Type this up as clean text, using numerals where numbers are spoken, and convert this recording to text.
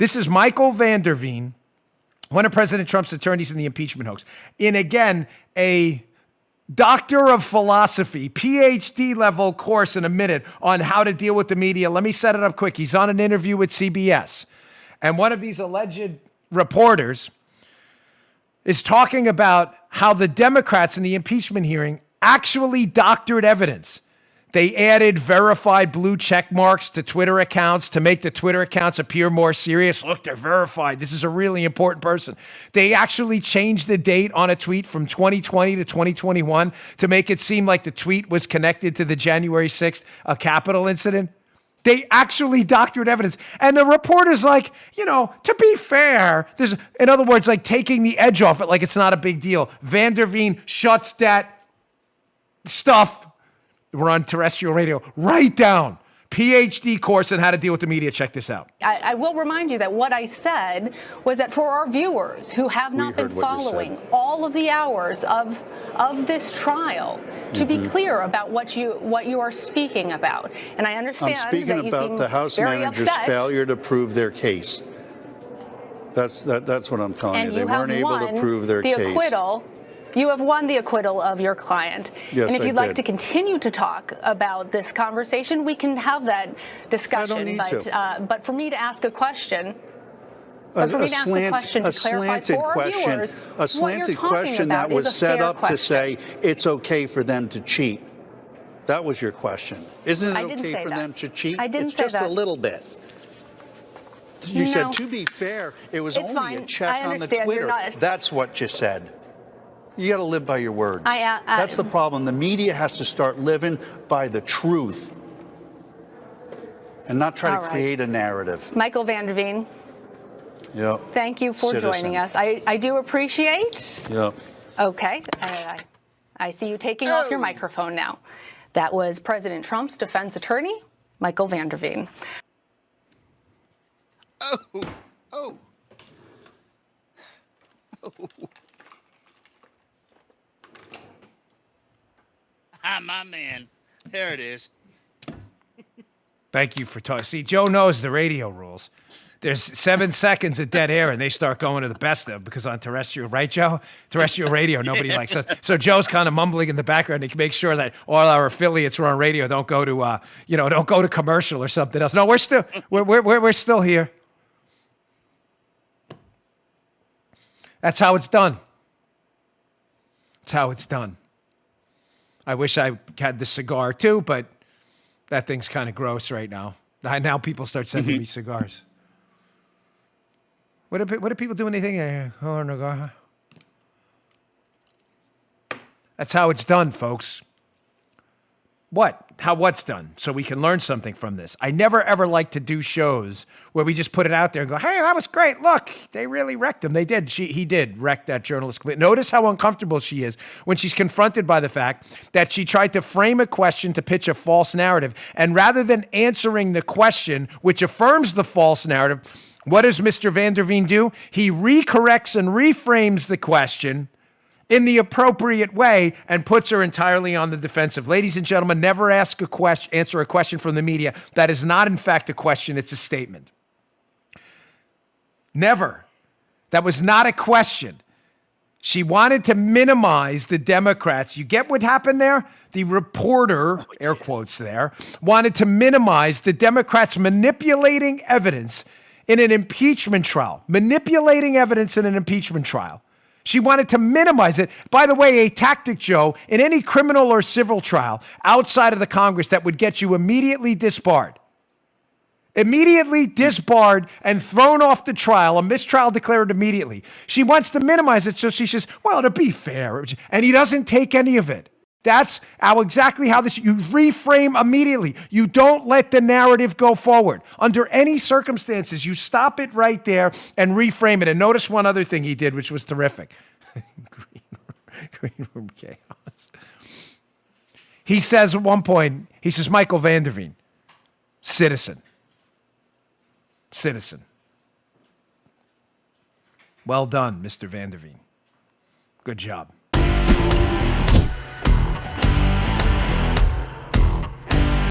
This is Michael van der Veen, one of President Trump's attorneys in the impeachment hoax, in, again, a Doctor of Philosophy, PhD level course in a minute on how to deal with the media. Let me set it up quick. He's on an interview with CBS. And one of these alleged reporters is talking about how the Democrats in the impeachment hearing actually doctored evidence. They added verified blue check marks to Twitter accounts to make the Twitter accounts appear more serious. Look, they're verified. This is a really important person. They actually changed the date on a tweet from 2020 to 2021 to make it seem like the tweet was connected to the January 6th Capitol incident. They actually doctored evidence. And the reporter's like, to be fair, in other words, like taking the edge off it, like it's not a big deal. Van der Veen shuts that stuff. We're on terrestrial radio. Right down. PhD course on how to deal with the media. Check this out. I will remind you that what I said was that for our viewers who have not been following all of the hours of this trial, to be clear about what you are speaking about. And I understand I'm speaking that you about seem the House very manager's upset. failure to prove their case. That's what I'm telling you. They weren't able to prove their case. Acquittal. You have won the acquittal of your client. Yes, and if you'd I like did. to continue to talk about this conversation, we can have that discussion. I don't need to. But for me to ask a question, to clarify for our viewers, a slanted question that was set up to say it's okay for them to cheat. That was your question. Isn't it okay for them to cheat? I didn't it's say just that. a little bit. You said, to be fair, it was only a check on the Twitter. That's what you said. You got to live by your words. That's the problem. The media has to start living by the truth and not try to create a narrative. Michael van der Veen. Yep. Thank you for joining us. I do appreciate. Yep. Okay. I see you taking off your microphone now. That was President Trump's defense attorney, Michael van der Veen. Oh. Ah, my man. There it is. Thank you for talking. See, Joe knows the radio rules. There's 7 seconds of dead air, and they start going to the best of, because on terrestrial, right, Joe? Terrestrial radio, nobody likes us. So Joe's kind of mumbling in the background to make sure that all our affiliates who are on radio don't go to commercial or something else. No, we're still here. That's how it's done. That's how it's done. I wish I had the cigar too, but that thing's kind of gross right now. Now people start sending me cigars. What do people do when they think, oh, no, that's how it's done, folks. What's done? So we can learn something from this. I never, ever like to do shows where we just put it out there and go, hey, that was great. Look, they really wrecked him. They did. He did wreck that journalist. Notice how uncomfortable she is when she's confronted by the fact that she tried to frame a question to pitch a false narrative. And rather than answering the question, which affirms the false narrative, what does Mr. van der Veen do? He recorrects and reframes the question in the appropriate way and puts her entirely on the defensive. Ladies and gentlemen, never answer a question from the media that is not, in fact, a question. It's a statement. Never. That was not a question. She wanted to minimize the Democrats. You get what happened there? The reporter, air quotes there, wanted to minimize the Democrats manipulating evidence in an impeachment trial. Manipulating evidence in an impeachment trial. She wanted to minimize it. By the way, a tactic, Joe, in any criminal or civil trial outside of the Congress that would get you immediately disbarred. Immediately disbarred and thrown off the trial, a mistrial declared immediately. She wants to minimize it, so she says, well, to be fair. And he doesn't take any of it. That's exactly how you reframe immediately. You don't let the narrative go forward. Under any circumstances, you stop it right there and reframe it. And notice one other thing he did, which was terrific. Green room chaos. He says at one point, Michael van der Veen, citizen. Well done, Mr. van der Veen. Good job.